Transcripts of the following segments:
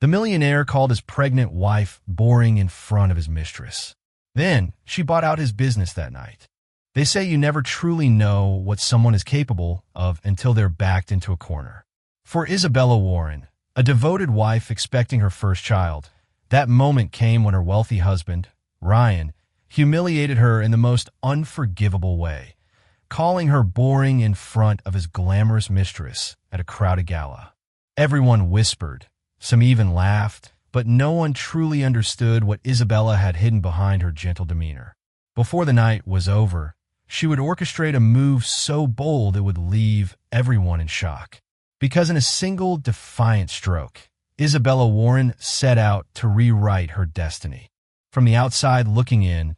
The millionaire called his pregnant wife boring in front of his mistress. Then, she bought out his business that night. They say you never truly know what someone is capable of until they're backed into a corner. For Isabella Warren, a devoted wife expecting her first child, that moment came when her wealthy husband, Ryan, humiliated her in the most unforgivable way, calling her boring in front of his glamorous mistress at a crowded gala. Everyone whispered, some even laughed, but no one truly understood what Isabella had hidden behind her gentle demeanor. Before the night was over, she would orchestrate a move so bold it would leave everyone in shock. Because in a single defiant stroke, Isabella Warren set out to rewrite her destiny. From the outside looking in,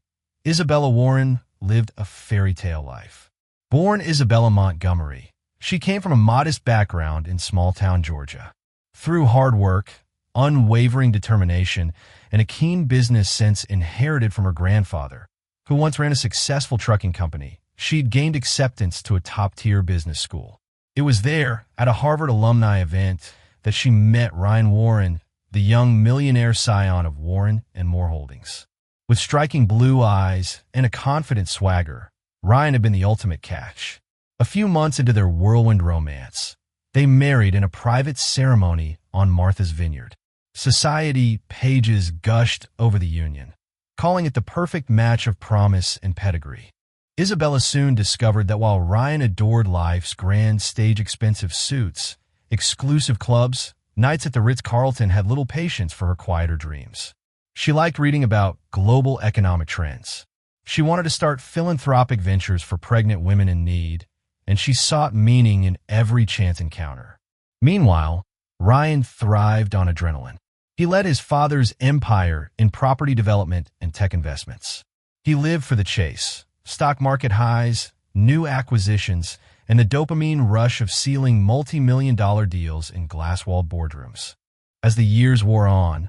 Isabella Warren lived a fairy tale life. Born Isabella Montgomery, she came from a modest background in small-town Georgia. Through hard work, unwavering determination, and a keen business sense inherited from her grandfather, who once ran a successful trucking company, she'd gained acceptance to a top-tier business school. It was there, at a Harvard alumni event, that she met Ryan Warren, the young millionaire scion of Warren and Moore Holdings. With striking blue eyes and a confident swagger, Ryan had been the ultimate catch. A few months into their whirlwind romance, they married in a private ceremony on Martha's Vineyard. Society pages gushed over the union, calling it the perfect match of promise and pedigree. Isabella soon discovered that while Ryan adored life's grand stage-expensive suits, exclusive clubs, nights at the Ritz-Carlton had little patience for her quieter dreams. She liked reading about global economic trends. She wanted to start philanthropic ventures for pregnant women in need, and she sought meaning in every chance encounter. Meanwhile, Ryan thrived on adrenaline. He led his father's empire in property development and tech investments. He lived for the chase, stock market highs, new acquisitions, and the dopamine rush of sealing multi-million-dollar deals in glass-walled boardrooms. As the years wore on,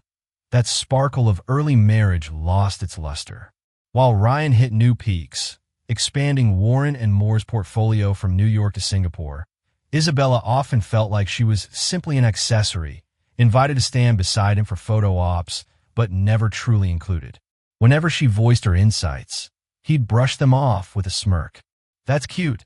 that sparkle of early marriage lost its luster. While Ryan hit new peaks, expanding Warren and Moore's portfolio from New York to Singapore, Isabella often felt like she was simply an accessory, invited to stand beside him for photo ops, but never truly included. Whenever she voiced her insights, he'd brush them off with a smirk. "That's cute,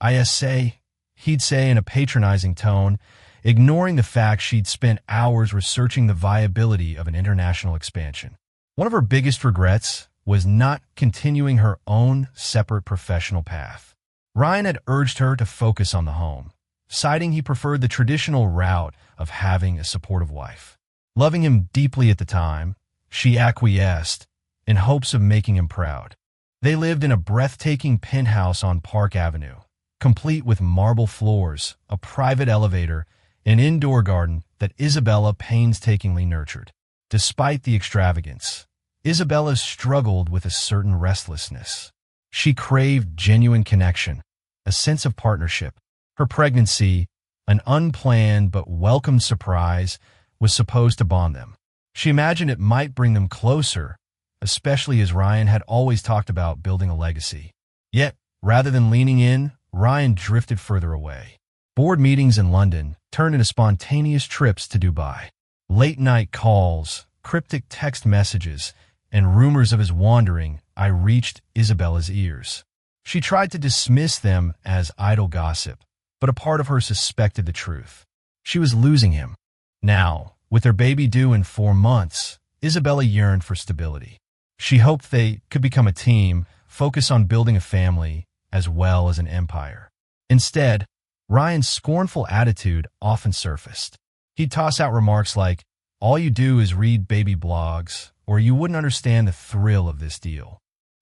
I say," he'd say in a patronizing tone, ignoring the fact she'd spent hours researching the viability of an international expansion. One of her biggest regrets was not continuing her own separate professional path. Ryan had urged her to focus on the home, citing he preferred the traditional route of having a supportive wife. Loving him deeply at the time, she acquiesced in hopes of making him proud. They lived in a breathtaking penthouse on Park Avenue, complete with marble floors, a private elevator, an indoor garden that Isabella painstakingly nurtured. Despite the extravagance, Isabella struggled with a certain restlessness. She craved genuine connection, a sense of partnership. Her pregnancy, an unplanned but welcome surprise, was supposed to bond them. She imagined it might bring them closer, especially as Ryan had always talked about building a legacy. Yet, rather than leaning in, Ryan drifted further away. Board meetings in London turned into spontaneous trips to Dubai. Late-night calls, cryptic text messages, and rumors of his wandering reached Isabella's ears. She tried to dismiss them as idle gossip, but a part of her suspected the truth. She was losing him. Now, with their baby due in 4 months, Isabella yearned for stability. She hoped they could become a team, focus on building a family as well as an empire. Instead, Ryan's scornful attitude often surfaced. He'd toss out remarks like, "All you do is read baby blogs, or you wouldn't understand the thrill of this deal."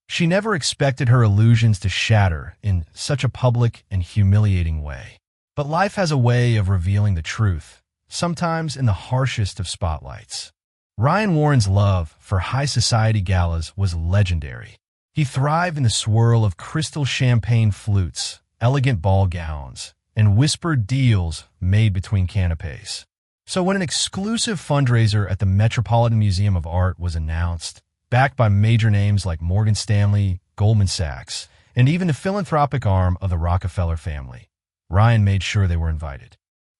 She never expected her illusions to shatter in such a public and humiliating way. But life has a way of revealing the truth, sometimes in the harshest of spotlights. Ryan Warren's love for high society galas was legendary. He thrived in the swirl of crystal champagne flutes, elegant ball gowns, and whispered deals made between canapes. So when an exclusive fundraiser at the Metropolitan Museum of Art was announced, backed by major names like Morgan Stanley, Goldman Sachs, and even the philanthropic arm of the Rockefeller family, Ryan made sure they were invited.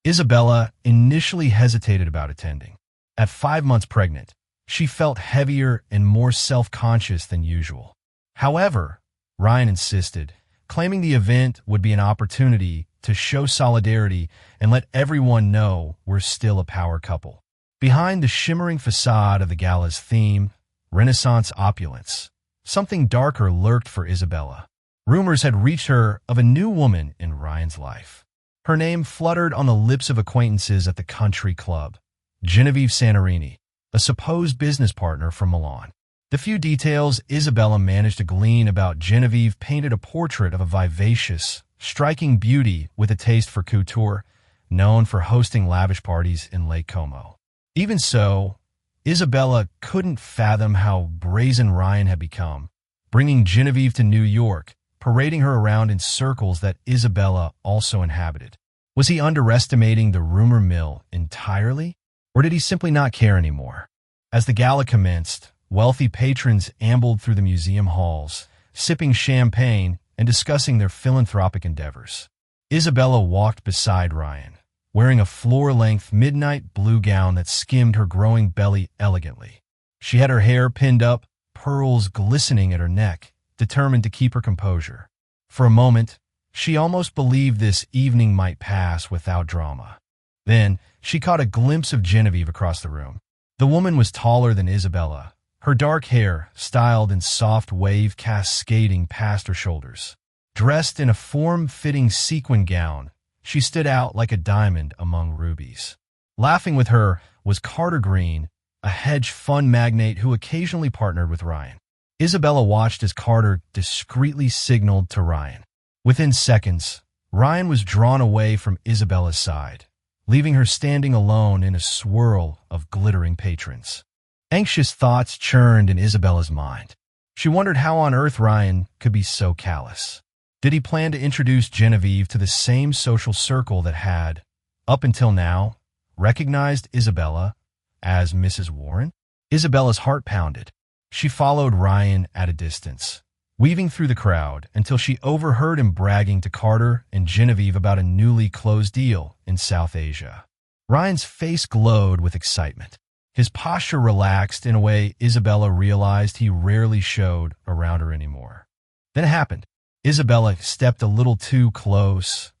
Isabella initially hesitated about attending. At 5 months pregnant, she felt heavier and more self-conscious than usual. However, Ryan insisted, claiming the event would be an opportunity to show solidarity and let everyone know we're still a power couple. Behind the shimmering facade of the gala's theme, Renaissance opulence, something darker lurked for Isabella. Rumors had reached her of a new woman in Ryan's life. Her name fluttered on the lips of acquaintances at the country club, Genevieve Santorini, a supposed business partner from Milan. The few details Isabella managed to glean about Genevieve painted a portrait of a vivacious, striking beauty with a taste for couture, known for hosting lavish parties in Lake Como. Even so, Isabella couldn't fathom how brazen Ryan had become, bringing Genevieve to New York, parading her around in circles that Isabella also inhabited. Was he underestimating the rumor mill entirely, or did he simply not care anymore? As the gala commenced, wealthy patrons ambled through the museum halls, sipping champagne and discussing their philanthropic endeavors. Isabella walked beside Ryan, wearing a floor-length midnight blue gown that skimmed her growing belly elegantly. She had her hair pinned up, pearls glistening at her neck, determined to keep her composure. For a moment, she almost believed this evening might pass without drama. Then, she caught a glimpse of Genevieve across the room. The woman was taller than Isabella, her dark hair styled in soft wave cascading past her shoulders. Dressed in a form-fitting sequin gown, she stood out like a diamond among rubies. Laughing with her was Carter Green, a hedge fund magnate who occasionally partnered with Ryan. Isabella watched as Carter discreetly signaled to Ryan. Within seconds, Ryan was drawn away from Isabella's side, leaving her standing alone in a swirl of glittering patrons. Anxious thoughts churned in Isabella's mind. She wondered how on earth Ryan could be so callous. Did he plan to introduce Genevieve to the same social circle that had, up until now, recognized Isabella as Mrs. Warren? Isabella's heart pounded. She followed Ryan at a distance, weaving through the crowd until she overheard him bragging to Carter and Genevieve about a newly closed deal in South Asia. Ryan's face glowed with excitement. His posture relaxed in a way Isabella realized he rarely showed around her anymore. Then it happened. Isabella stepped a little too close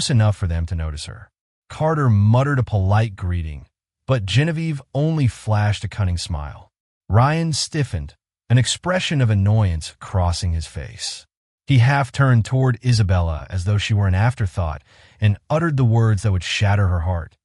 enough for them to notice her. Carter muttered a polite greeting, but Genevieve only flashed a cunning smile. Ryan stiffened, an expression of annoyance crossing his face. He half turned toward Isabella as though she were an afterthought and uttered the words that would shatter her heart.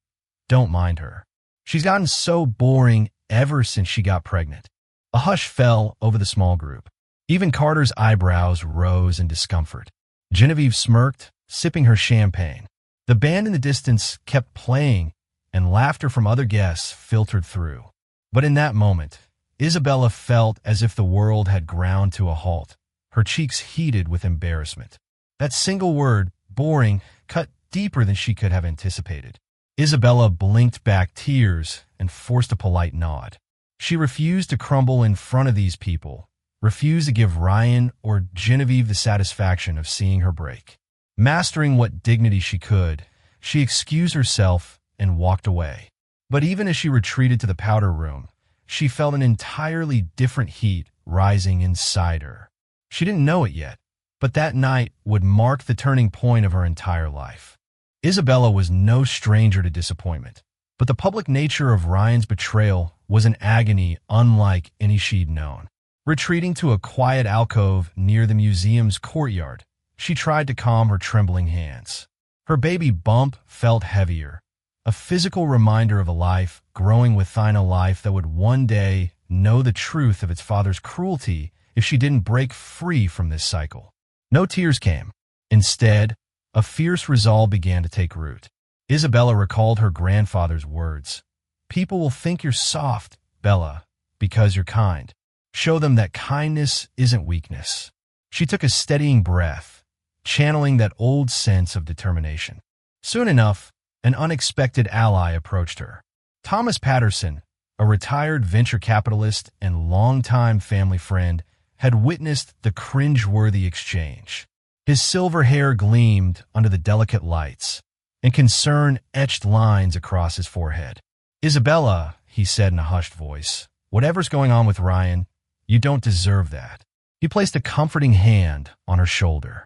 Don't mind her. She's gotten so boring ever since she got pregnant. A hush fell over the small group. Even Carter's eyebrows rose in discomfort. Genevieve smirked, sipping her champagne. The band in the distance kept playing, and laughter from other guests filtered through. But in that moment, Isabella felt as if the world had ground to a halt, her cheeks heated with embarrassment. That single word, boring, cut deeper than she could have anticipated. Isabella blinked back tears and forced a polite nod. She refused to crumble in front of these people, refused to give Ryan or Genevieve the satisfaction of seeing her break. Mastering what dignity she could, she excused herself and walked away. But even as she retreated to the powder room, she felt an entirely different heat rising inside her. She didn't know it yet, but that night would mark the turning point of her entire life. Isabella was no stranger to disappointment, but the public nature of Ryan's betrayal was an agony unlike any she'd known. Retreating to a quiet alcove near the museum's courtyard, she tried to calm her trembling hands. Her baby bump felt heavier, a physical reminder of a life growing within a life that would one day know the truth of its father's cruelty if she didn't break free from this cycle. No tears came. Instead, a fierce resolve began to take root. Isabella recalled her grandfather's words. People will think you're soft, Bella, because you're kind. Show them that kindness isn't weakness. She took a steadying breath, channeling that old sense of determination. Soon enough, an unexpected ally approached her. Thomas Patterson, a retired venture capitalist and longtime family friend, had witnessed the cringe-worthy exchange. His silver hair gleamed under the delicate lights, and concern etched lines across his forehead. Isabella, he said in a hushed voice. Whatever's going on with Ryan, you don't deserve that. He placed a comforting hand on her shoulder.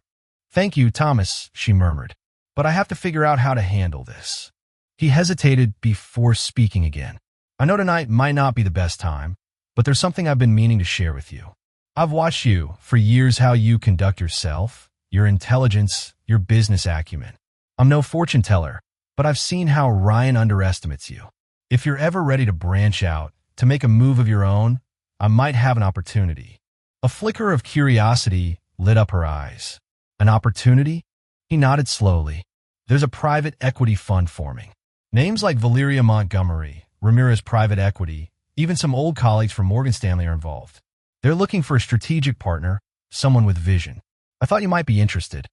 Thank you, Thomas, she murmured. But I have to figure out how to handle this. He hesitated before speaking again. I know tonight might not be the best time, but there's something I've been meaning to share with you. I've watched you for years, how you conduct yourself, your intelligence, your business acumen. I'm no fortune teller, but I've seen how Ryan underestimates you. If you're ever ready to branch out, to make a move of your own, I might have an opportunity. A flicker of curiosity lit up her eyes. An opportunity? He nodded slowly. There's a private equity fund forming. Names like Valeria Montgomery, Ramirez Private Equity, even some old colleagues from Morgan Stanley are involved. They're looking for a strategic partner, someone with vision. I thought you might be interested.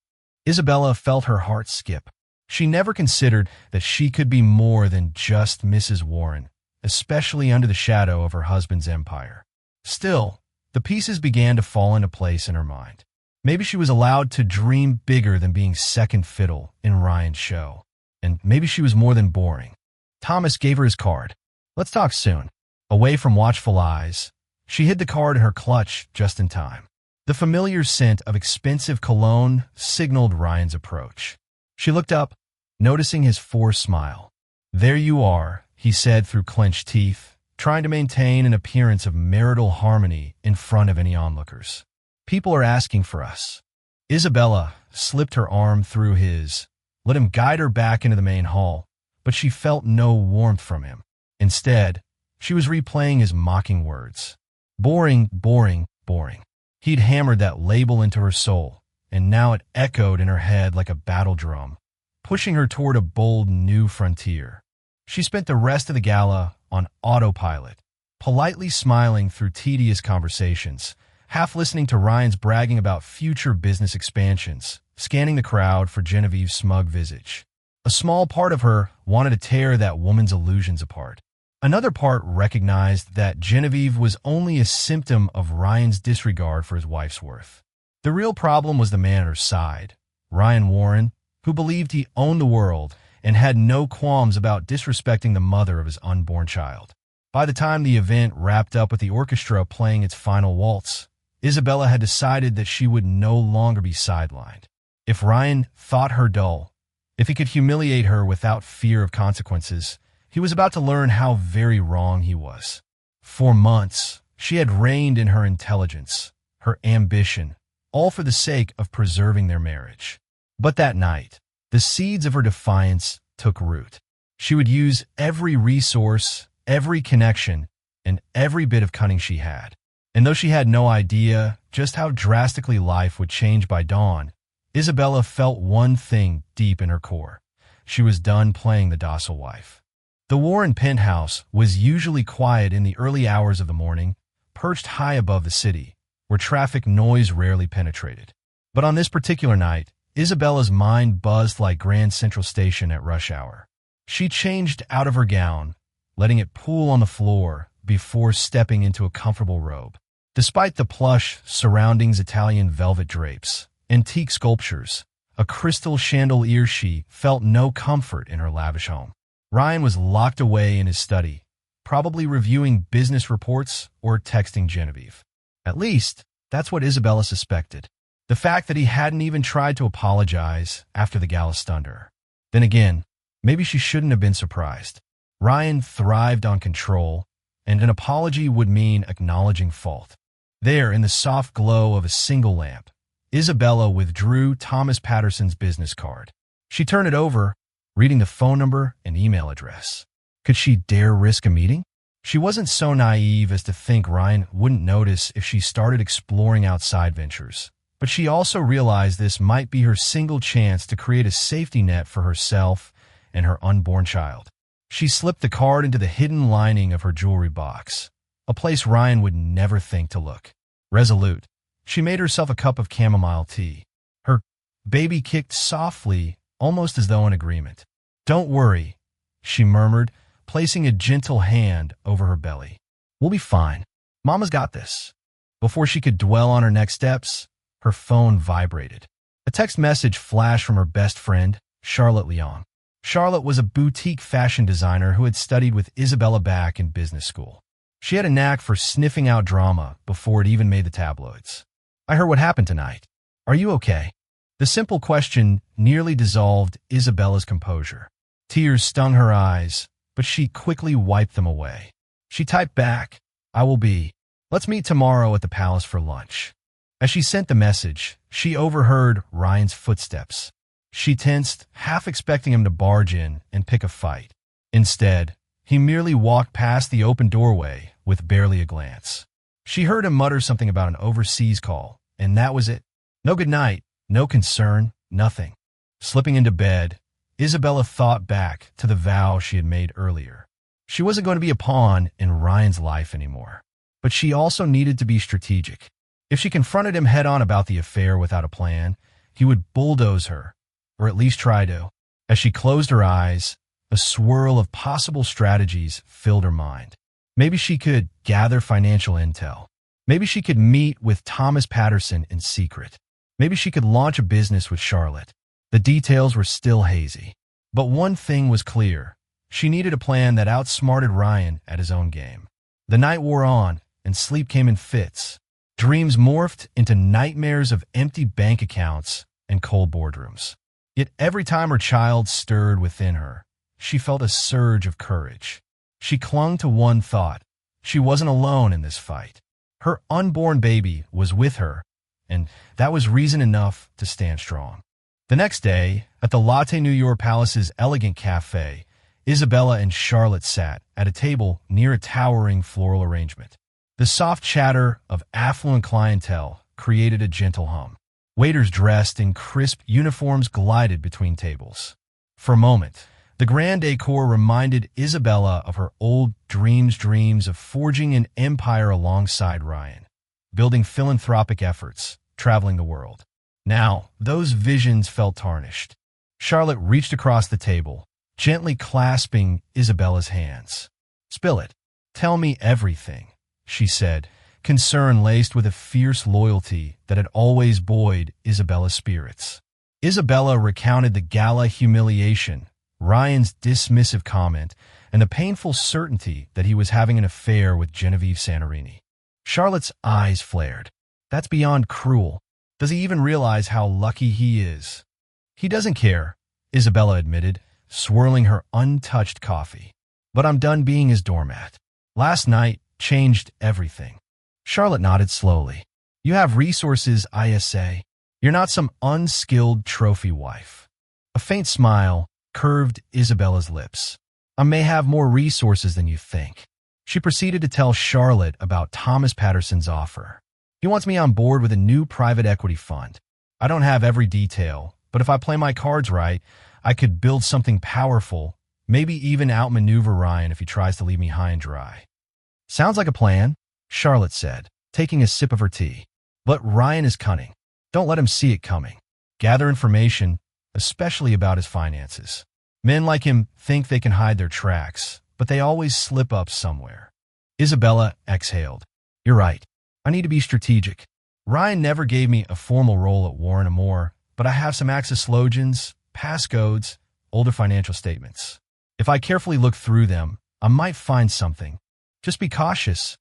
Isabella felt her heart skip. She never considered that she could be more than just Mrs. Warren, especially under the shadow of her husband's empire. Still, the pieces began to fall into place in her mind. Maybe she was allowed to dream bigger than being second fiddle in Ryan's show. And maybe she was more than boring. Thomas gave her his card. Let's talk soon. Away from watchful eyes, she hid the card in her clutch just in time. The familiar scent of expensive cologne signaled Ryan's approach. She looked up, noticing his forced smile. There you are, he said through clenched teeth, trying to maintain an appearance of marital harmony in front of any onlookers. People are asking for us. Isabella slipped her arm through his, let him guide her back into the main hall, but she felt no warmth from him. Instead, she was replaying his mocking words. Boring, boring, boring. He'd hammered that label into her soul, and now it echoed in her head like a battle drum, pushing her toward a bold new frontier. She spent the rest of the gala on autopilot, politely smiling through tedious conversations, half listening to Ryan's bragging about future business expansions, scanning the crowd for Genevieve's smug visage. A small part of her wanted to tear that woman's illusions apart. Another part recognized that Genevieve was only a symptom of Ryan's disregard for his wife's worth. The real problem was the man at her side, Ryan Warren, who believed he owned the world and had no qualms about disrespecting the mother of his unborn child. By the time the event wrapped up with the orchestra playing its final waltz, Isabella had decided that she would no longer be sidelined. If Ryan thought her dull, if he could humiliate her without fear of consequences, he was about to learn how very wrong he was. For months, she had reigned in her intelligence, her ambition, all for the sake of preserving their marriage. But that night, the seeds of her defiance took root. She would use every resource, every connection, and every bit of cunning she had. And though she had no idea just how drastically life would change by dawn, Isabella felt one thing deep in her core. She was done playing the docile wife. The Warren penthouse was usually quiet in the early hours of the morning, perched high above the city, where traffic noise rarely penetrated. But on this particular night, Isabella's mind buzzed like Grand Central Station at rush hour. She changed out of her gown, letting it pool on the floor before stepping into a comfortable robe. Despite the plush surroundings, Italian velvet drapes, antique sculptures, a crystal chandelier, she felt no comfort in her lavish home. Ryan was locked away in his study, probably reviewing business reports or texting Genevieve. At least, that's what Isabella suspected. The fact that he hadn't even tried to apologize after the gala stunned her. Then again, maybe she shouldn't have been surprised. Ryan thrived on control, and an apology would mean acknowledging fault. There, in the soft glow of a single lamp, Isabella withdrew Thomas Patterson's business card. She turned it over, reading the phone number and email address. Could she dare risk a meeting? She wasn't so naive as to think Ryan wouldn't notice if she started exploring outside ventures. But she also realized this might be her single chance to create a safety net for herself and her unborn child. She slipped the card into the hidden lining of her jewelry box, a place Ryan would never think to look. Resolute, she made herself a cup of chamomile tea. Her baby kicked softly, almost as though in agreement. Don't worry, she murmured, placing a gentle hand over her belly. We'll be fine. Mama's got this. Before she could dwell on her next steps, her phone vibrated. A text message flashed from her best friend, Charlotte Leong. Charlotte was a boutique fashion designer who had studied with Isabella back in business school. She had a knack for sniffing out drama before it even made the tabloids. "I heard what happened tonight. Are you okay?" The simple question nearly dissolved Isabella's composure. Tears stung her eyes, but she quickly wiped them away. She typed back, "I will be. Let's meet tomorrow at the palace for lunch." As she sent the message, she overheard Ryan's footsteps. She tensed, half expecting him to barge in and pick a fight. Instead, he merely walked past the open doorway with barely a glance. She heard him mutter something about an overseas call, and that was it. No good night, no concern, nothing. Slipping into bed, Isabella thought back to the vow she had made earlier. She wasn't going to be a pawn in Ryan's life anymore. But she also needed to be strategic. If she confronted him head-on about the affair without a plan, he would bulldoze her, or at least try to. As she closed her eyes, a swirl of possible strategies filled her mind. Maybe she could gather financial intel. Maybe she could meet with Thomas Patterson in secret. Maybe she could launch a business with Charlotte. The details were still hazy. But one thing was clear. She needed a plan that outsmarted Ryan at his own game. The night wore on, and sleep came in fits. Dreams morphed into nightmares of empty bank accounts and cold boardrooms. Yet every time her child stirred within her, she felt a surge of courage. She clung to one thought. She wasn't alone in this fight. Her unborn baby was with her, and that was reason enough to stand strong. The next day, at the Latte New York Palace's elegant cafe, Isabella and Charlotte sat at a table near a towering floral arrangement. The soft chatter of affluent clientele created a gentle hum. Waiters dressed in crisp uniforms glided between tables. For a moment, the grand decor reminded Isabella of her old dreams of forging an empire alongside Ryan, building philanthropic efforts, traveling the world. Now, those visions felt tarnished. Charlotte reached across the table, gently clasping Isabella's hands. "Spill it. Tell me everything," she said, concern laced with a fierce loyalty that had always buoyed Isabella's spirits. Isabella recounted the gala humiliation, Ryan's dismissive comment, and the painful certainty that he was having an affair with Genevieve Santorini. Charlotte's eyes flared. "That's beyond cruel. Does he even realize how lucky he is?" "He doesn't care," Isabella admitted, swirling her untouched coffee. "But I'm done being his doormat. Last night changed everything." Charlotte nodded slowly. "You have resources, I say. You're not some unskilled trophy wife." A faint smile curved Isabella's lips. "I may have more resources than you think." She proceeded to tell Charlotte about Thomas Patterson's offer. "He wants me on board with a new private equity fund. I don't have every detail, but if I play my cards right, I could build something powerful, maybe even outmaneuver Ryan if he tries to leave me high and dry." "Sounds like a plan," Charlotte said, taking a sip of her tea. "But Ryan is cunning. Don't let him see it coming. Gather information, especially about his finances. Men like him think they can hide their tracks, but they always slip up somewhere." Isabella exhaled. "You're right. I need to be strategic. Ryan never gave me a formal role at Warren & Moore, but I have some access slogans, passcodes, older financial statements. If I carefully look through them, I might find something. Just be cautious,"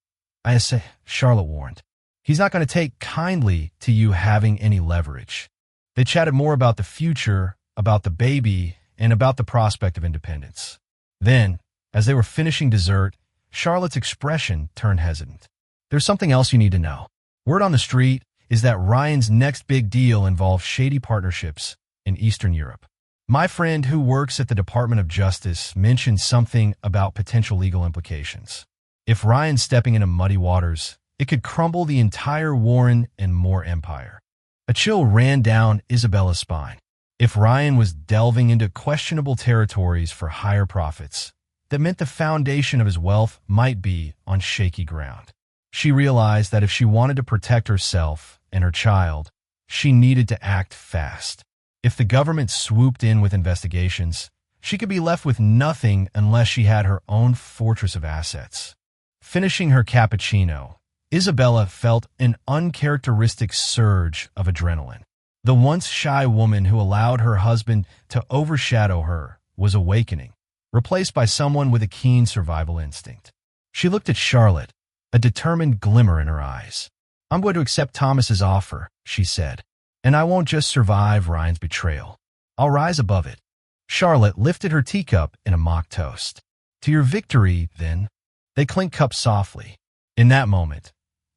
I say, Charlotte warned. "He's not going to take kindly to you having any leverage." They chatted more about the future, about the baby, and about the prospect of independence. Then, as they were finishing dessert, Charlotte's expression turned hesitant. "There's something else you need to know. Word on the street is that Ryan's next big deal involves shady partnerships in Eastern Europe. My friend who works at the Department of Justice mentioned something about potential legal implications. If Ryan's stepping into muddy waters, it could crumble the entire Warren and Moore empire." A chill ran down Isabella's spine. If Ryan was delving into questionable territories for higher profits, that meant the foundation of his wealth might be on shaky ground. She realized that if she wanted to protect herself and her child, she needed to act fast. If the government swooped in with investigations, she could be left with nothing unless she had her own fortress of assets. Finishing her cappuccino, Isabella felt an uncharacteristic surge of adrenaline. The once shy woman who allowed her husband to overshadow her was awakening, replaced by someone with a keen survival instinct. She looked at Charlotte, a determined glimmer in her eyes. "I'm going to accept Thomas's offer," she said, "and I won't just survive Ryan's betrayal. I'll rise above it." Charlotte lifted her teacup in a mock toast. "To your victory, then." They clinked cups softly. In that moment,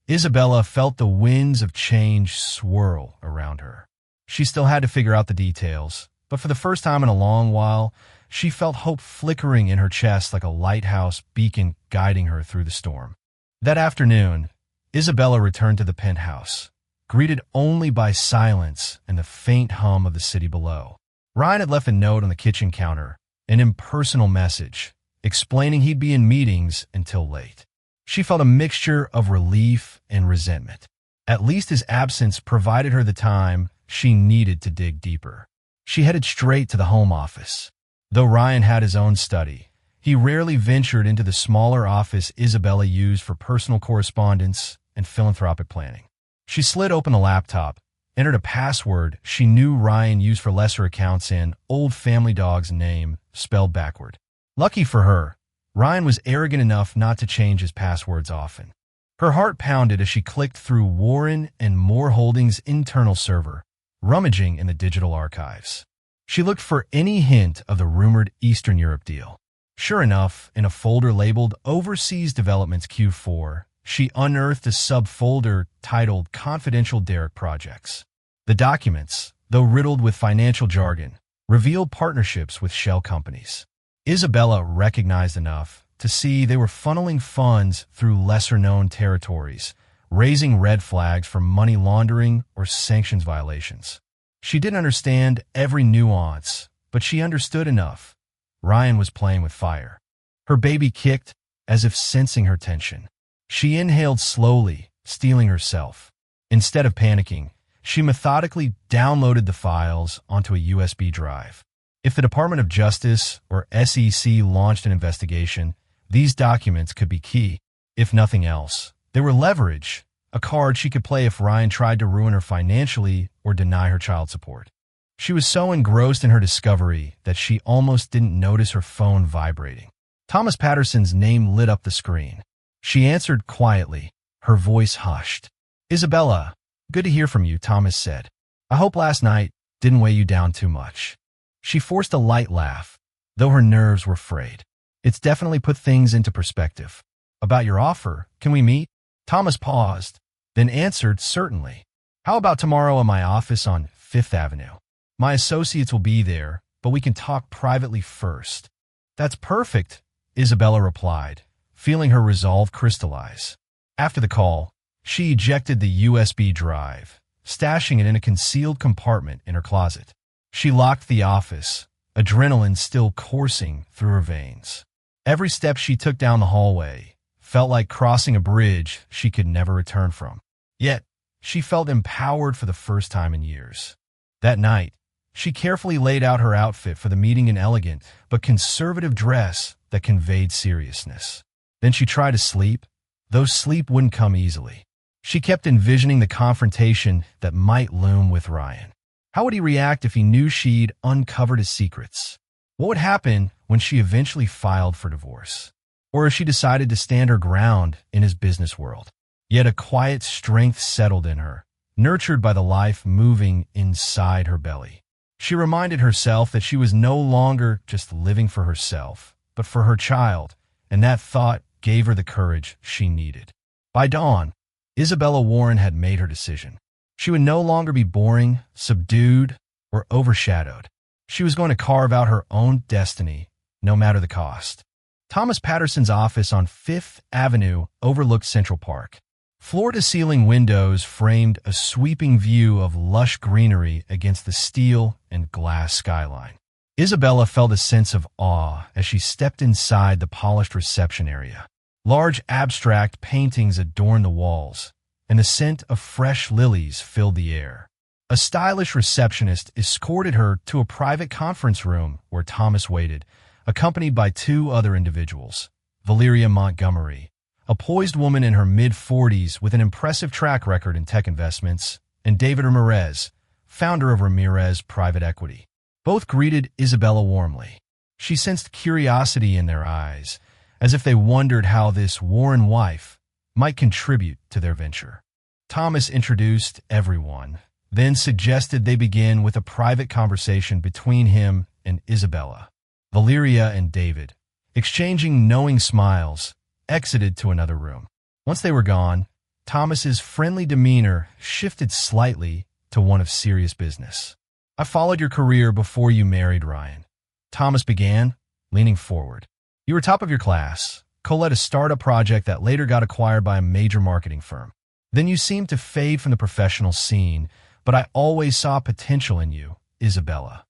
Isabella felt the winds of change swirl around her. She still had to figure out the details, but for the first time in a long while, she felt hope flickering in her chest like a lighthouse beacon guiding her through the storm. That afternoon, Isabella returned to the penthouse, greeted only by silence and the faint hum of the city below. Ryan had left a note on the kitchen counter, an impersonal message, explaining he'd be in meetings until late. She felt a mixture of relief and resentment. At least his absence provided her the time she needed to dig deeper. She headed straight to the home office. Though Ryan had his own study, he rarely ventured into the smaller office Isabella used for personal correspondence and philanthropic planning. She slid open the laptop, entered a password she knew Ryan used for lesser accounts and old family dog's name spelled backward. Lucky for her, Ryan was arrogant enough not to change his passwords often. Her heart pounded as she clicked through Warren and Moore Holdings' internal server, rummaging in the digital archives. She looked for any hint of the rumored Eastern Europe deal. Sure enough, in a folder labeled Overseas Developments Q4, she unearthed a subfolder titled Confidential Derrick Projects. The documents, though riddled with financial jargon, revealed partnerships with shell companies. Isabella recognized enough to see they were funneling funds through lesser-known territories, raising red flags for money laundering or sanctions violations. She didn't understand every nuance, but she understood enough. Ryan was playing with fire. Her baby kicked, as if sensing her tension. She inhaled slowly, steeling herself. Instead of panicking, she methodically downloaded the files onto a USB drive. If the Department of Justice or SEC launched an investigation, these documents could be key. If nothing else, they were leverage, a card she could play if Ryan tried to ruin her financially or deny her child support. She was so engrossed in her discovery that she almost didn't notice her phone vibrating. Thomas Patterson's name lit up the screen. She answered quietly, her voice hushed. "Isabella, good to hear from you," Thomas said. "I hope last night didn't weigh you down too much." She forced a light laugh, though her nerves were frayed. "It's definitely put things into perspective. About your offer, can we meet?" Thomas paused, then answered, "Certainly. How about tomorrow in my office on 5th Avenue? My associates will be there, but we can talk privately first." "That's perfect," Isabella replied, feeling her resolve crystallize. After the call, she ejected the USB drive, stashing it in a concealed compartment in her closet. She locked the office, adrenaline still coursing through her veins. Every step she took down the hallway felt like crossing a bridge she could never return from. Yet, she felt empowered for the first time in years. That night, she carefully laid out her outfit for the meeting in elegant but conservative dress that conveyed seriousness. Then she tried to sleep, though sleep wouldn't come easily. She kept envisioning the confrontation that might loom with Ryan. How would he react if he knew she'd uncovered his secrets? What would happen when she eventually filed for divorce? Or if she decided to stand her ground in his business world? Yet a quiet strength settled in her, nurtured by the life moving inside her belly. She reminded herself that she was no longer just living for herself, but for her child, and that thought gave her the courage she needed. By dawn, Isabella Warren had made her decision. She would no longer be boring, subdued, or overshadowed. She was going to carve out her own destiny, no matter the cost. Thomas Patterson's office on 5th Avenue overlooked Central Park. Floor-to-ceiling windows framed a sweeping view of lush greenery against the steel and glass skyline. Isabella felt a sense of awe as she stepped inside the polished reception area. Large abstract paintings adorned the walls, and the scent of fresh lilies filled the air. A stylish receptionist escorted her to a private conference room where Thomas waited, accompanied by two other individuals, Valeria Montgomery, a poised woman in her mid-40s with an impressive track record in tech investments, and David Ramirez, founder of Ramirez Private Equity. Both greeted Isabella warmly. She sensed curiosity in their eyes, as if they wondered how this Warren wife might contribute to their venture. Thomas introduced everyone, then suggested they begin with a private conversation between him and Isabella. Valeria and David, exchanging knowing smiles, exited to another room. Once they were gone, Thomas's friendly demeanor shifted slightly to one of serious business. "I followed your career before you married Ryan," Thomas began, leaning forward. "You were top of your class, co-led a startup project that later got acquired by a major marketing firm. Then you seemed to fade from the professional scene, but I always saw potential in you, Isabella."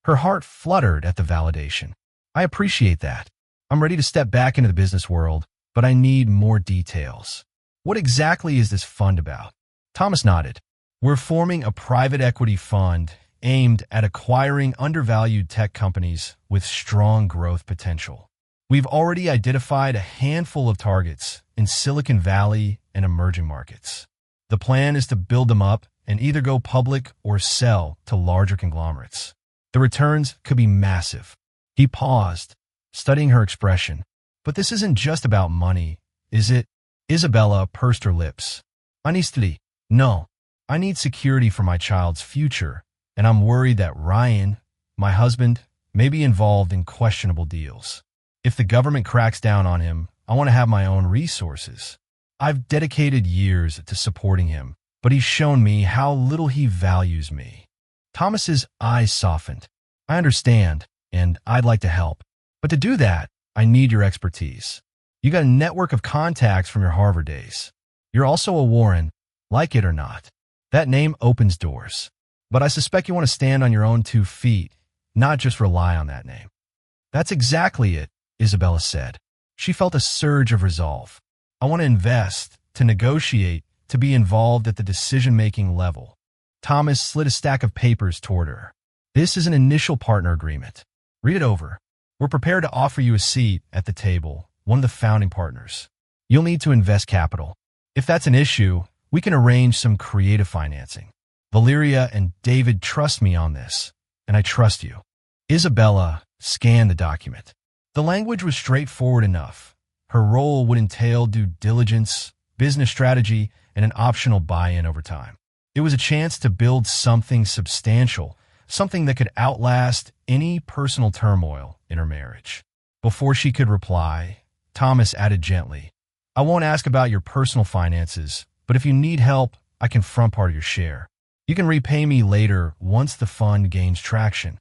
Her heart fluttered at the validation. "I appreciate that. I'm ready to step back into the business world, but I need more details. What exactly is this fund about?" Thomas nodded. "We're forming a private equity fund aimed at acquiring undervalued tech companies with strong growth potential. We've already identified a handful of targets in Silicon Valley and emerging markets. The plan is to build them up and either go public or sell to larger conglomerates. The returns could be massive." He paused, studying her expression. "But this isn't just about money, is it?" Isabella pursed her lips. "Honestly, no. I need security for my child's future, and I'm worried that Ryan, my husband, may be involved in questionable deals. If the government cracks down on him, I want to have my own resources. I've dedicated years to supporting him, but he's shown me how little he values me." Thomas's eyes softened. "I understand, and I'd like to help. But to do that, I need your expertise. You got a network of contacts from your Harvard days. You're also a Warren, like it or not. That name opens doors. But I suspect you want to stand on your own 2 feet, not just rely on that name." "That's exactly it," Isabella said. She felt a surge of resolve. "I want to invest, to negotiate, to be involved at the decision-making level." Thomas slid a stack of papers toward her. "This is an initial partner agreement. Read it over. We're prepared to offer you a seat at the table, one of the founding partners. You'll need to invest capital. If that's an issue, we can arrange some creative financing. Valeria and David trust me on this, and I trust you." Isabella scanned the document. The language was straightforward enough. Her role would entail due diligence, business strategy, and an optional buy-in over time. It was a chance to build something substantial, something that could outlast any personal turmoil in her marriage. Before she could reply, Thomas added gently, "I won't ask about your personal finances, but if you need help, I can front part of your share. You can repay me later once the fund gains traction."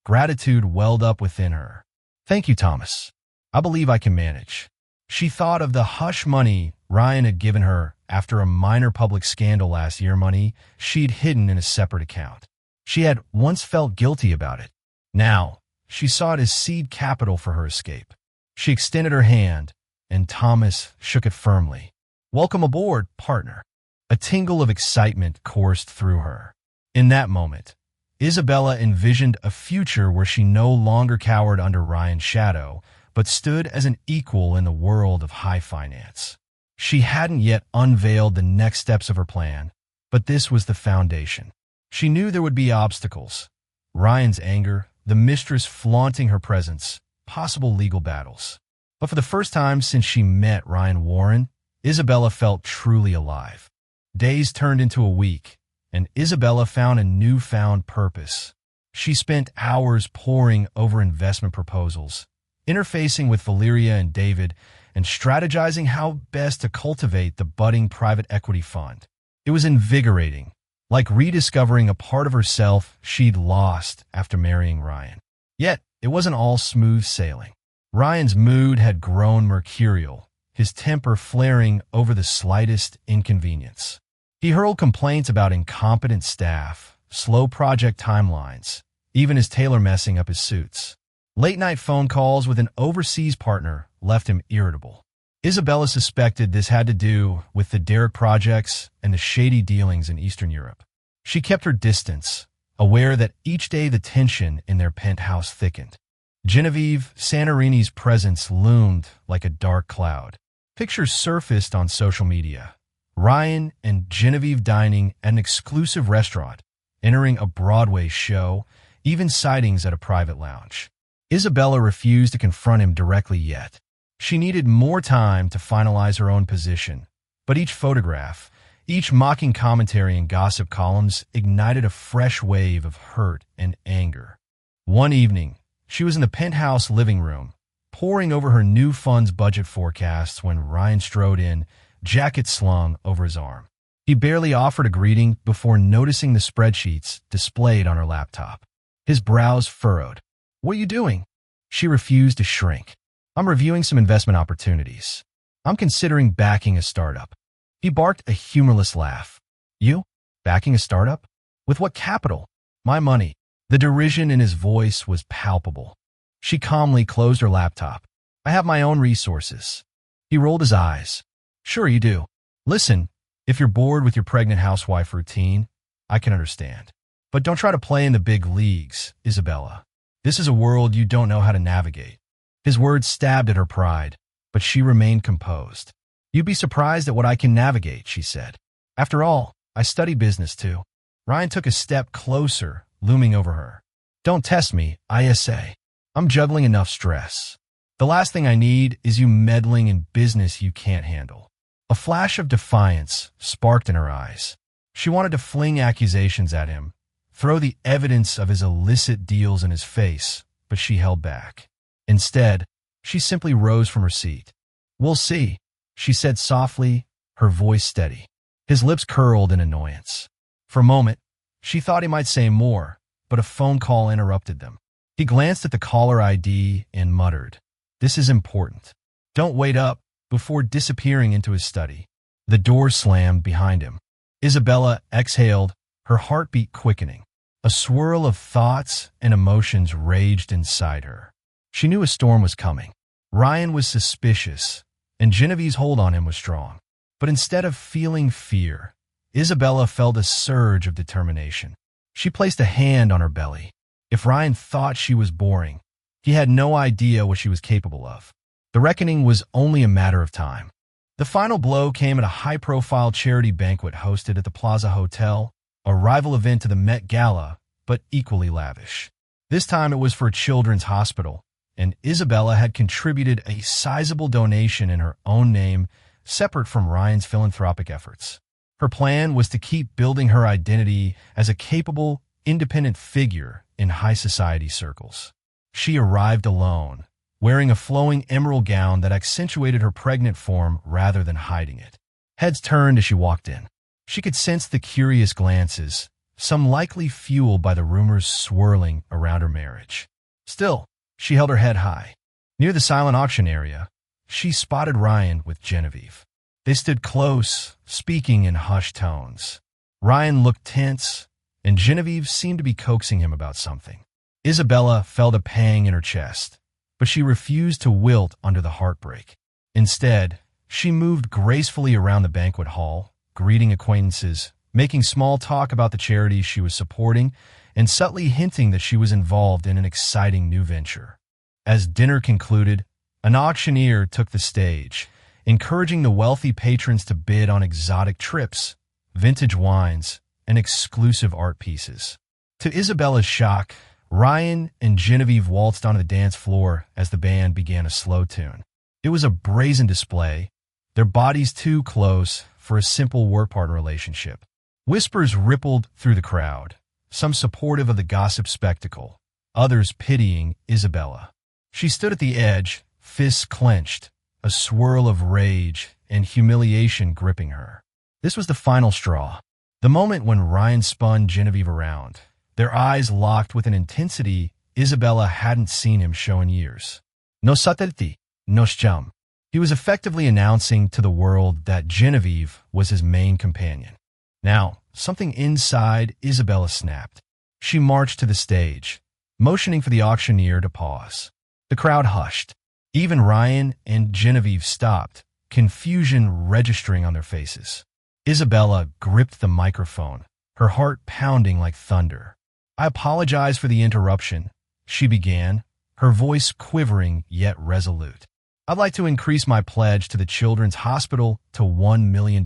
Gratitude welled up within her. "Thank you, Thomas. I believe I can manage." She thought of the hush money Ryan had given her after a minor public scandal last year, money she'd hidden in a separate account. She had once felt guilty about it. Now, she saw it as seed capital for her escape. She extended her hand, and Thomas shook it firmly. "Welcome aboard, partner." A tingle of excitement coursed through her. In that moment, Isabella envisioned a future where she no longer cowered under Ryan's shadow, but stood as an equal in the world of high finance. She hadn't yet unveiled the next steps of her plan, but this was the foundation. She knew there would be obstacles. Ryan's anger, the mistress flaunting her presence, possible legal battles. But for the first time since she met Ryan Warren, Isabella felt truly alive. Days turned into a week, and Isabella found a newfound purpose. She spent hours poring over investment proposals, interfacing with Valeria and David, and strategizing how best to cultivate the budding private equity fund. It was invigorating, like rediscovering a part of herself she'd lost after marrying Ryan. Yet, it wasn't all smooth sailing. Ryan's mood had grown mercurial, his temper flaring over the slightest inconvenience. He hurled complaints about incompetent staff, slow project timelines, even his tailor messing up his suits. Late-night phone calls with an overseas partner left him irritable. Isabella suspected this had to do with the Derrick projects and the shady dealings in Eastern Europe. She kept her distance, aware that each day the tension in their penthouse thickened. Genevieve Santorini's presence loomed like a dark cloud. Pictures surfaced on social media. Ryan and Genevieve dining at an exclusive restaurant, entering a Broadway show, even sightings at a private lounge. Isabella refused to confront him directly yet. She needed more time to finalize her own position, but each photograph, each mocking commentary in gossip columns ignited a fresh wave of hurt and anger. One evening, she was in the penthouse living room, poring over her new fund's budget forecasts when Ryan strode in, jacket slung over his arm. He barely offered a greeting before noticing the spreadsheets displayed on her laptop. His brows furrowed. "What are you doing?" She refused to shrink. "I'm reviewing some investment opportunities. I'm considering backing a startup." He barked a humorless laugh. "You? Backing a startup? With what capital?" "My money." The derision in his voice was palpable. She calmly closed her laptop. "I have my own resources." He rolled his eyes. "Sure you do. Listen, if you're bored with your pregnant housewife routine, I can understand. But don't try to play in the big leagues, Isabella. This is a world you don't know how to navigate." His words stabbed at her pride, but she remained composed. "You'd be surprised at what I can navigate," she said. "After all, I study business too." Ryan took a step closer, looming over her. "Don't test me, ISA. I'm juggling enough stress. The last thing I need is you meddling in business you can't handle." A flash of defiance sparked in her eyes. She wanted to fling accusations at him, throw the evidence of his illicit deals in his face, but she held back. Instead, she simply rose from her seat. "We'll see," she said softly, her voice steady. His lips curled in annoyance. For a moment, she thought he might say more, but a phone call interrupted them. He glanced at the caller ID and muttered, "This is important. Don't wait up," before disappearing into his study. The door slammed behind him. Isabella exhaled, her heartbeat quickening. A swirl of thoughts and emotions raged inside her. She knew a storm was coming. Ryan was suspicious, and Genevieve's hold on him was strong. But instead of feeling fear, Isabella felt a surge of determination. She placed a hand on her belly. If Ryan thought she was boring, he had no idea what she was capable of. The reckoning was only a matter of time. The final blow came at a high-profile charity banquet hosted at the Plaza Hotel, a rival event to the Met Gala, but equally lavish. This time it was for a children's hospital, and Isabella had contributed a sizable donation in her own name, separate from Ryan's philanthropic efforts. Her plan was to keep building her identity as a capable, independent figure in high society circles. She arrived alone, wearing a flowing emerald gown that accentuated her pregnant form rather than hiding it. Heads turned as she walked in. She could sense the curious glances, some likely fueled by the rumors swirling around her marriage. Still, she held her head high. Near the silent auction area, she spotted Ryan with Genevieve. They stood close, speaking in hushed tones. Ryan looked tense, and Genevieve seemed to be coaxing him about something. Isabella felt a pang in her chest, but she refused to wilt under the heartbreak. Instead, she moved gracefully around the banquet hall, greeting acquaintances, making small talk about the charities she was supporting, and subtly hinting that she was involved in an exciting new venture. As dinner concluded, an auctioneer took the stage, encouraging the wealthy patrons to bid on exotic trips, vintage wines, and exclusive art pieces. To Isabella's shock, Ryan and Genevieve waltzed onto the dance floor as the band began a slow tune. It was a brazen display, their bodies too close for a simple work partner relationship. Whispers rippled through the crowd, some supportive of the gossip spectacle, others pitying Isabella. She stood at the edge, fists clenched, a swirl of rage and humiliation gripping her. This was the final straw, the moment when Ryan spun Genevieve around. Their eyes locked with an intensity Isabella hadn't seen him show in years. No sateliti, no jam. He was effectively announcing to the world that Genevieve was his main companion. Now, something inside Isabella snapped. She marched to the stage, motioning for the auctioneer to pause. The crowd hushed. Even Ryan and Genevieve stopped, confusion registering on their faces. Isabella gripped the microphone, her heart pounding like thunder. "I apologize for the interruption," she began, her voice quivering yet resolute. "I'd like to increase my pledge to the Children's Hospital to $1 million.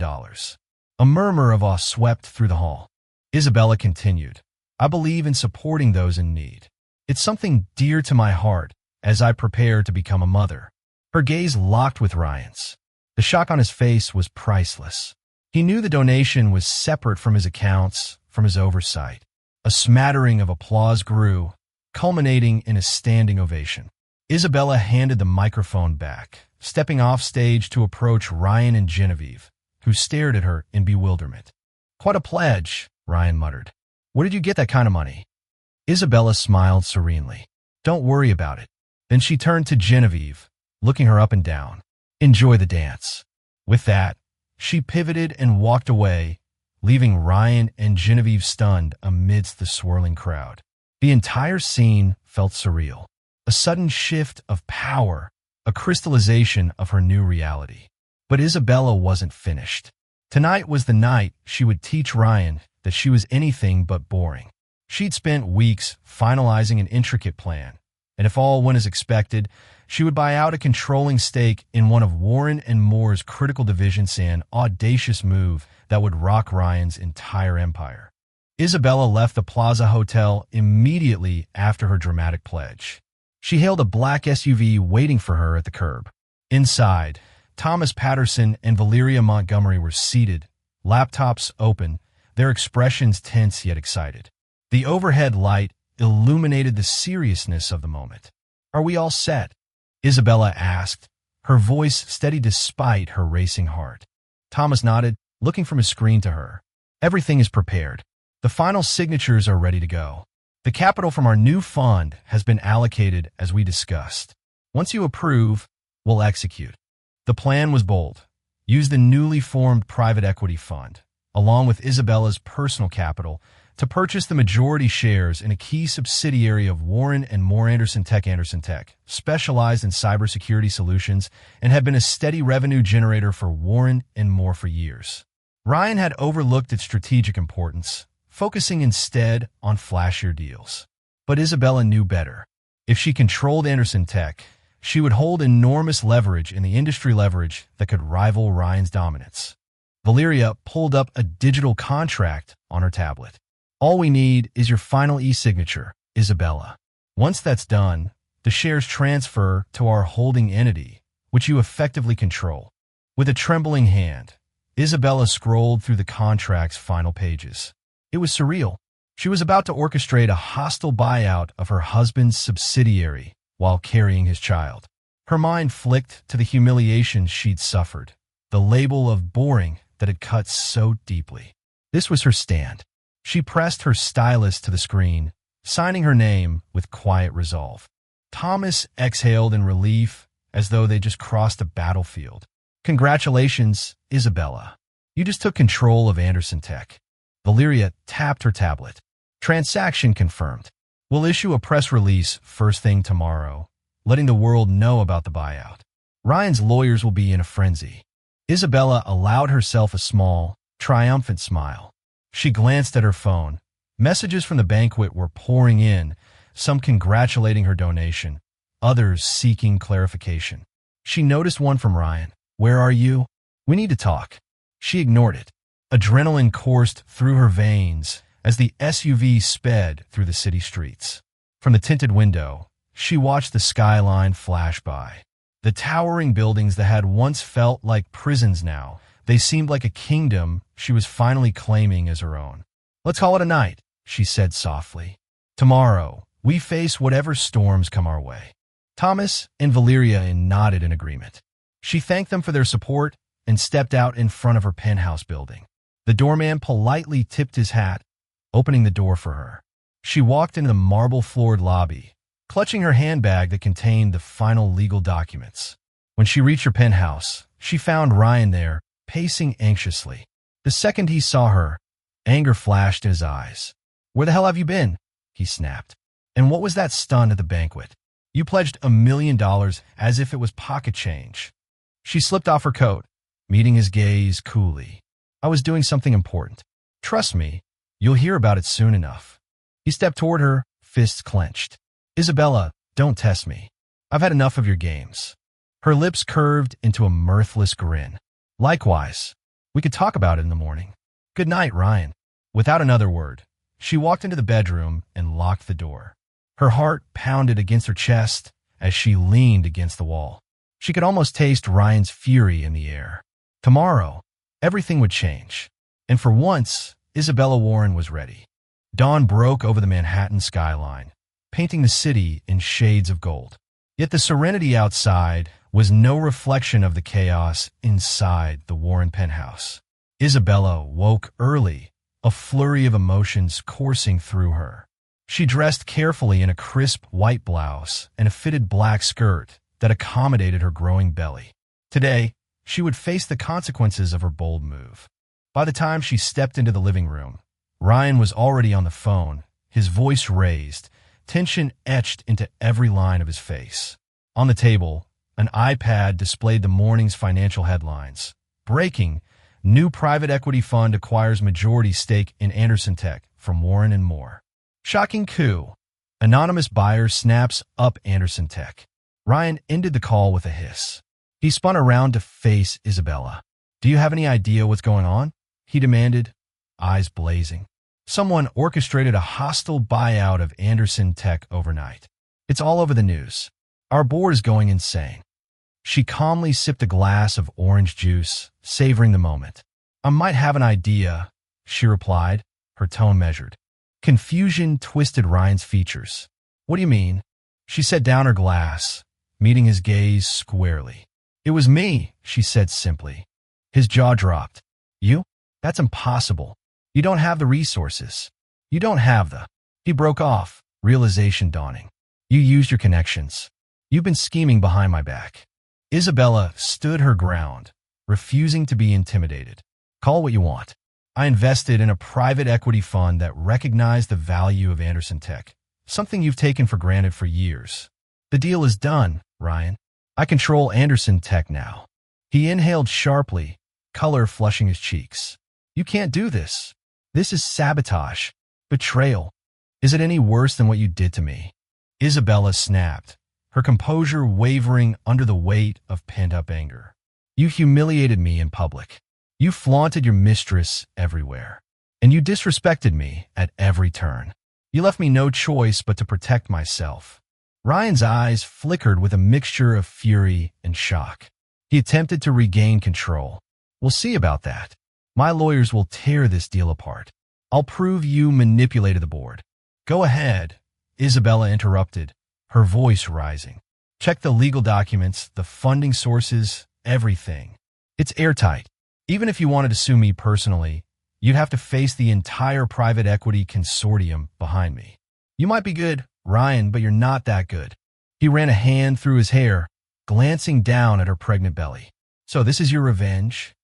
A murmur of awe swept through the hall. Isabella continued, "I believe in supporting those in need. It's something dear to my heart as I prepare to become a mother. Her gaze locked with Ryan's. The shock on his face was priceless. He knew the donation was separate from his accounts, from his oversight. A smattering of applause grew, culminating in a standing ovation. Isabella handed the microphone back, stepping off stage to approach Ryan and Genevieve, who stared at her in bewilderment. "Quite a pledge," Ryan muttered. "Where did you get that kind of money?" Isabella smiled serenely. "Don't worry about it." Then she turned to Genevieve, looking her up and down. "Enjoy the dance." With that, she pivoted and walked away, leaving Ryan and Genevieve stunned amidst the swirling crowd. The entire scene felt surreal. A sudden shift of power, a crystallization of her new reality. But Isabella wasn't finished. Tonight was the night she would teach Ryan that she was anything but boring. She'd spent weeks finalizing an intricate plan, and if all went as expected, she would buy out a controlling stake in one of Warren and Moore's critical divisions, an audacious move that would rock Ryan's entire empire. Isabella left the Plaza Hotel immediately after her dramatic pledge. She hailed a black SUV waiting for her at the curb. Inside, Thomas Patterson and Valeria Montgomery were seated, laptops open, their expressions tense yet excited. The overhead light illuminated the seriousness of the moment. "Are we all set?" Isabella asked, her voice steady despite her racing heart. Thomas nodded, looking from his screen to her. "Everything is prepared. The final signatures are ready to go. The capital from our new fund has been allocated as we discussed. Once you approve, we'll execute." The plan was bold. Use the newly formed private equity fund, along with Isabella's personal capital, to purchase the majority shares in a key subsidiary of Warren and Moore Anderson Tech, specialized in cybersecurity solutions and had been a steady revenue generator for Warren and Moore for years. Ryan had overlooked its strategic importance, focusing instead on flashier deals. But Isabella knew better. If she controlled Anderson Tech, she would hold enormous leverage in the industry leverage that could rival Ryan's dominance. Valeria pulled up a digital contract on her tablet. "All we need is your final e-signature, Isabella. Once that's done, the shares transfer to our holding entity, which you effectively control." With a trembling hand, Isabella scrolled through the contract's final pages. It was surreal. She was about to orchestrate a hostile buyout of her husband's subsidiary while carrying his child. Her mind flicked to the humiliation she'd suffered, the label of boring that had cut so deeply. This was her stand. She pressed her stylus to the screen, signing her name with quiet resolve. Thomas exhaled in relief, as though they just crossed a battlefield. "Congratulations, Isabella. You just took control of Anderson Tech." Valeria tapped her tablet. "Transaction confirmed. We'll issue a press release first thing tomorrow, letting the world know about the buyout. Ryan's lawyers will be in a frenzy." Isabella allowed herself a small, triumphant smile. She glanced at her phone. Messages from the banquet were pouring in, some congratulating her donation, others seeking clarification. She noticed one from Ryan. "Where are you? We need to talk." She ignored it. Adrenaline coursed through her veins as the SUV sped through the city streets. From the tinted window, she watched the skyline flash by. The towering buildings that had once felt like prisons now, they seemed like a kingdom she was finally claiming as her own. "Let's call it a night," she said softly. "Tomorrow, we face whatever storms come our way." Thomas and Valeria nodded in agreement. She thanked them for their support and stepped out in front of her penthouse building. The doorman politely tipped his hat, opening the door for her. She walked into the marble-floored lobby, clutching her handbag that contained the final legal documents. When she reached her penthouse, she found Ryan there, pacing anxiously. The second he saw her, anger flashed in his eyes. "Where the hell have you been?" he snapped. "And what was that stunt at the banquet? You pledged $1 million as if it was pocket change." She slipped off her coat, meeting his gaze coolly. "I was doing something important. Trust me, you'll hear about it soon enough." He stepped toward her, fists clenched. "Isabella, don't test me. I've had enough of your games." Her lips curved into a mirthless grin. "Likewise. We could talk about it in the morning. Good night, Ryan." Without another word, she walked into the bedroom and locked the door. Her heart pounded against her chest as she leaned against the wall. She could almost taste Ryan's fury in the air. Tomorrow, everything would change. And for once, Isabella Warren was ready. Dawn broke over the Manhattan skyline, painting the city in shades of gold. Yet the serenity outside was no reflection of the chaos inside the Warren penthouse. Isabella woke early, a flurry of emotions coursing through her. She dressed carefully in a crisp white blouse and a fitted black skirt that accommodated her growing belly. Today, she would face the consequences of her bold move. By the time she stepped into the living room, Ryan was already on the phone, his voice raised, tension etched into every line of his face. On the table, an iPad displayed the morning's financial headlines. Breaking: new private equity fund acquires majority stake in Anderson Tech from Warren and Moore. Shocking coup: anonymous buyer snaps up Anderson Tech. Ryan ended the call with a hiss. He spun around to face Isabella. "Do you have any idea what's going on?" he demanded, eyes blazing. "Someone orchestrated a hostile buyout of Anderson Tech overnight. It's all over the news. Our board is going insane." She calmly sipped a glass of orange juice, savoring the moment. "I might have an idea," she replied, her tone measured. Confusion twisted Ryan's features. "What do you mean?" She set down her glass, meeting his gaze squarely. "It was me," she said simply. His jaw dropped. "You? That's impossible. You don't have the resources. You don't have the—" He broke off, realization dawning. "You used your connections. You've been scheming behind my back." Isabella stood her ground, refusing to be intimidated. "Call what you want. I invested in a private equity fund that recognized the value of Anderson Tech, something you've taken for granted for years. The deal is done, Ryan. I control Anderson Tech now." He inhaled sharply, color flushing his cheeks. "You can't do this. This is sabotage, betrayal. Is it any worse than what you did to me?" Isabella snapped, her composure wavering under the weight of pent-up anger. "You humiliated me in public. You flaunted your mistress everywhere. And you disrespected me at every turn. You left me no choice but to protect myself." Ryan's eyes flickered with a mixture of fury and shock. He attempted to regain control. "We'll see about that. My lawyers will tear this deal apart. I'll prove you manipulated the board." "Go ahead," Isabella interrupted, her voice rising. "Check the legal documents, the funding sources, everything. It's airtight. Even if you wanted to sue me personally, you'd have to face the entire private equity consortium behind me. You might be good, Ryan, but you're not that good." He ran a hand through his hair, glancing down at her pregnant belly. "So this is your revenge?"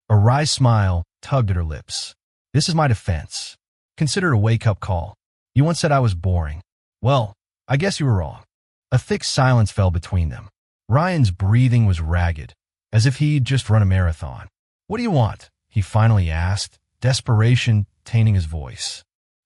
A wry smile tugged at her lips. "This is my defense. Consider it a wake-up call. You once said I was boring. Well, I guess you were wrong." A thick silence fell between them. Ryan's breathing was ragged, as if he'd just run a marathon. "What do you want?" he finally asked, desperation tainting his voice.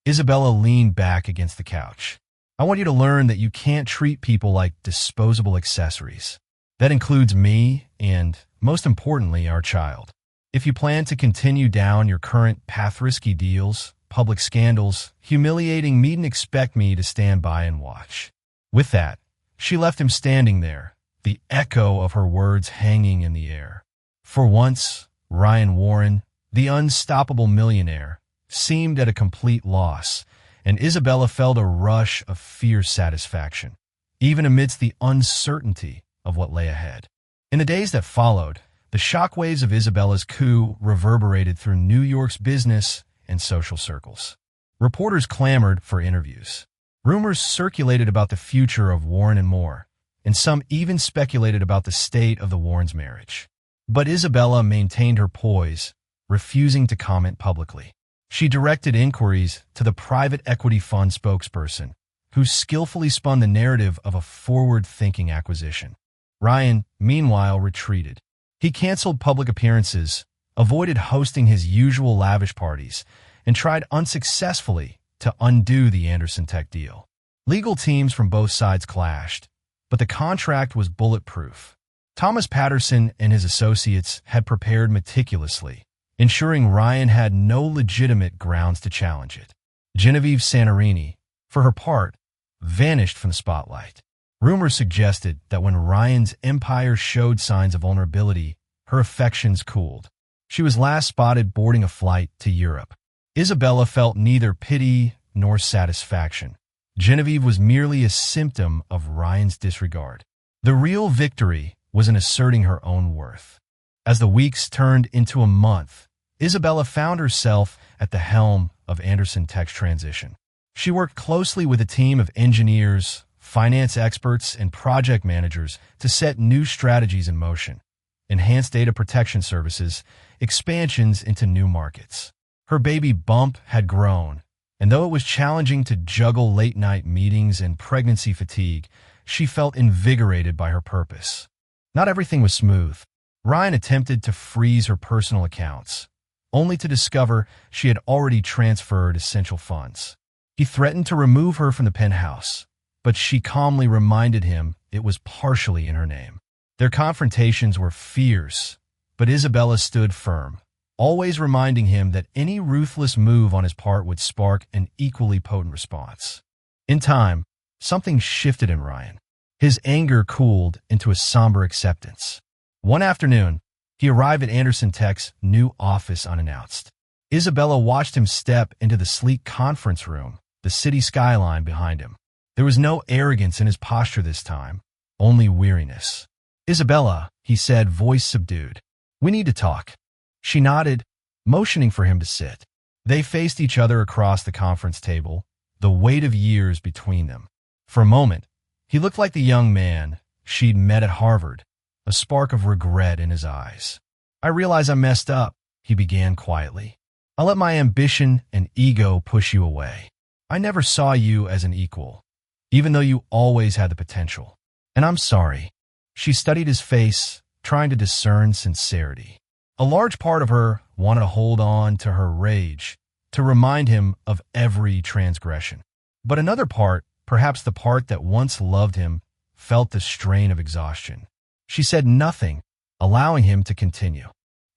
Isabella leaned back against the couch. "I want you to learn that you can't treat people like disposable accessories. That includes me and, most importantly, our child. If you plan to continue down your current path-risky deals, public scandals, humiliating me, and expect me to stand by and watch." With that, she left him standing there, the echo of her words hanging in the air. For once, Ryan Warren, the unstoppable millionaire, seemed at a complete loss, and Isabella felt a rush of fierce satisfaction, even amidst the uncertainty of what lay ahead. In the days that followed, the shockwaves of Isabella's coup reverberated through New York's business and social circles. Reporters clamored for interviews. Rumors circulated about the future of Warren and Moore, and some even speculated about the state of the Warrens' marriage. But Isabella maintained her poise, refusing to comment publicly. She directed inquiries to the private equity fund spokesperson, who skillfully spun the narrative of a forward-thinking acquisition. Ryan, meanwhile, retreated. He canceled public appearances, avoided hosting his usual lavish parties, and tried unsuccessfully to undo the Anderson Tech deal. Legal teams from both sides clashed, but the contract was bulletproof. Thomas Patterson and his associates had prepared meticulously, ensuring Ryan had no legitimate grounds to challenge it. Genevieve Santorini, for her part, vanished from the spotlight. Rumors suggested that when Ryan's empire showed signs of vulnerability, her affections cooled. She was last spotted boarding a flight to Europe. Isabella felt neither pity nor satisfaction. Genevieve was merely a symptom of Ryan's disregard. The real victory was in asserting her own worth. As the weeks turned into a month, Isabella found herself at the helm of Anderson Tech's transition. She worked closely with a team of engineers, finance experts, and project managers to set new strategies in motion, enhanced data protection services, expansions into new markets. Her baby bump had grown, and though it was challenging to juggle late-night meetings and pregnancy fatigue, she felt invigorated by her purpose. Not everything was smooth. Ryan attempted to freeze her personal accounts, only to discover she had already transferred essential funds. He threatened to remove her from the penthouse, but she calmly reminded him it was partially in her name. Their confrontations were fierce, but Isabella stood firm, always reminding him that any ruthless move on his part would spark an equally potent response. In time, something shifted in Ryan. His anger cooled into a somber acceptance. One afternoon, he arrived at Anderson Tech's new office unannounced. Isabella watched him step into the sleek conference room, the city skyline behind him. There was no arrogance in his posture this time, only weariness. "Isabella," he said, voice subdued. "We need to talk." She nodded, motioning for him to sit. They faced each other across the conference table, the weight of years between them. For a moment, he looked like the young man she'd met at Harvard, a spark of regret in his eyes. "I realize I messed up," he began quietly. "I let my ambition and ego push you away. I never saw you as an equal, even though you always had the potential. And I'm sorry." She studied his face, trying to discern sincerity. A large part of her wanted to hold on to her rage, to remind him of every transgression. But another part, perhaps the part that once loved him, felt the strain of exhaustion. She said nothing, allowing him to continue.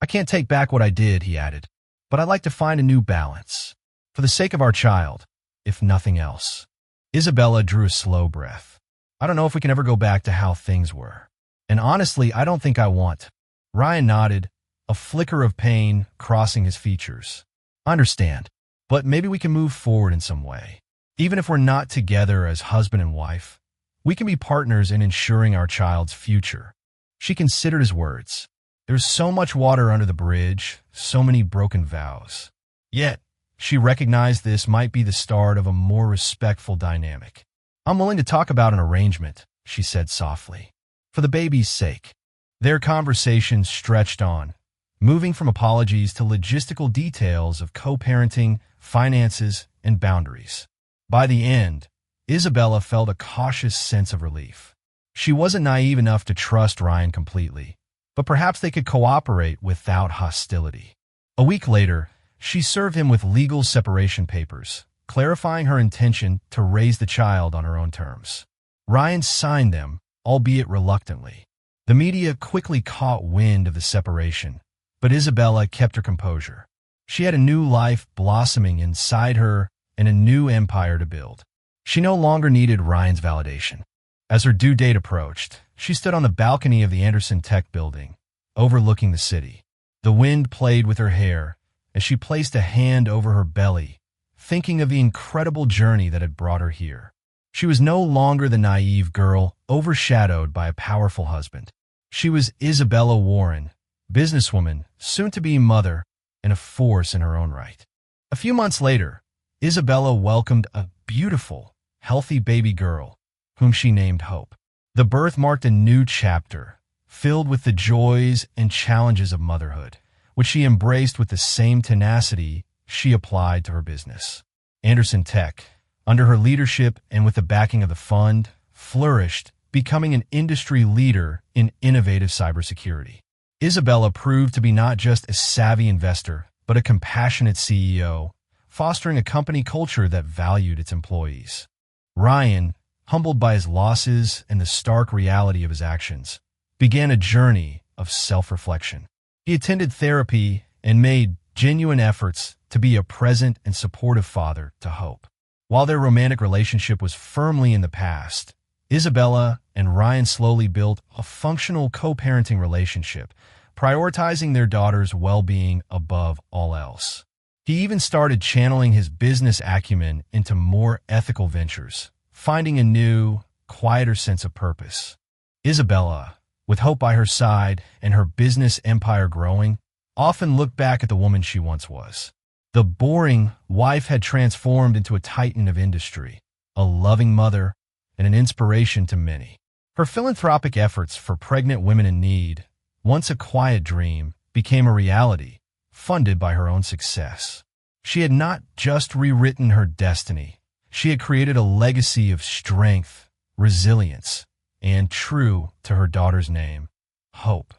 "I can't take back what I did," he added, "but I'd like to find a new balance. For the sake of our child, if nothing else." Isabella drew a slow breath. "I don't know if we can ever go back to how things were. And honestly, I don't think I want." Ryan nodded, a flicker of pain crossing his features. "I understand, but maybe we can move forward in some way. Even if we're not together as husband and wife, we can be partners in ensuring our child's future." She considered his words. There's so much water under the bridge, so many broken vows. Yet, she recognized this might be the start of a more respectful dynamic. "I'm willing to talk about an arrangement," she said softly, "for the baby's sake." Their conversation stretched on, moving from apologies to logistical details of co-parenting, finances, and boundaries. By the end, Isabella felt a cautious sense of relief. She wasn't naive enough to trust Ryan completely, but perhaps they could cooperate without hostility. A week later, she served him with legal separation papers, clarifying her intention to raise the child on her own terms. Ryan signed them, albeit reluctantly. The media quickly caught wind of the separation, but Isabella kept her composure. She had a new life blossoming inside her and a new empire to build. She no longer needed Ryan's validation. As her due date approached, she stood on the balcony of the Anderson Tech building, overlooking the city. The wind played with her hair as she placed a hand over her belly, thinking of the incredible journey that had brought her here. She was no longer the naive girl overshadowed by a powerful husband. She was Isabella Warren, businesswoman, soon-to-be mother, and a force in her own right. A few months later, Isabella welcomed a beautiful, healthy baby girl, whom she named Hope. The birth marked a new chapter, filled with the joys and challenges of motherhood, which she embraced with the same tenacity she applied to her business. Anderson Tech, under her leadership and with the backing of the fund, flourished, becoming an industry leader in innovative cybersecurity. Isabella proved to be not just a savvy investor, but a compassionate CEO, fostering a company culture that valued its employees. Ryan, humbled by his losses and the stark reality of his actions, began a journey of self-reflection. He attended therapy and made genuine efforts to be a present and supportive father to Hope. While their romantic relationship was firmly in the past, Isabella and Ryan slowly built a functional co-parenting relationship, prioritizing their daughter's well-being above all else. He even started channeling his business acumen into more ethical ventures, finding a new, quieter sense of purpose. Isabella, with hope by her side and her business empire growing, often looked back at the woman she once was. The boring wife had transformed into a titan of industry, a loving mother, and an inspiration to many. Her philanthropic efforts for pregnant women in need, once a quiet dream, became a reality, funded by her own success. She had not just rewritten her destiny, she had created a legacy of strength, resilience, and, true to her daughter's name, hope.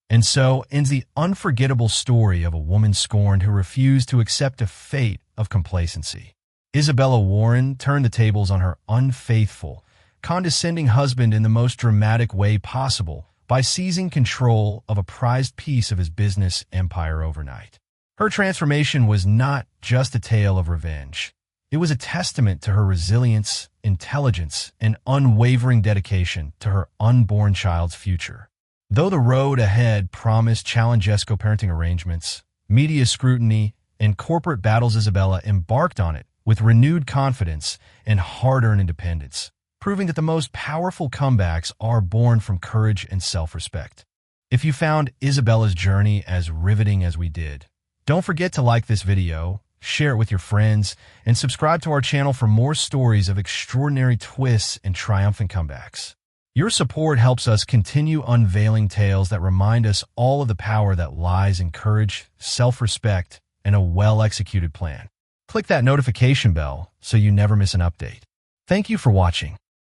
And so ends the unforgettable story of a woman scorned who refused to accept a fate of complacency. Isabella Warren turned the tables on her unfaithful, condescending husband in the most dramatic way possible by seizing control of a prized piece of his business empire overnight. Her transformation was not just a tale of revenge. It was a testament to her resilience, intelligence, and unwavering dedication to her unborn child's future. Though the road ahead promised challenge-esque parenting arrangements, media scrutiny, and corporate battles, Isabella embarked on it with renewed confidence and hard-earned independence, proving that the most powerful comebacks are born from courage and self-respect. If you found Isabella's journey as riveting as we did, don't forget to like this video, share it with your friends, and subscribe to our channel for more stories of extraordinary twists and triumphant comebacks. Your support helps us continue unveiling tales that remind us all of the power that lies in courage, self-respect, and a well-executed plan. Click that notification bell so you never miss an update. Thank you for watching.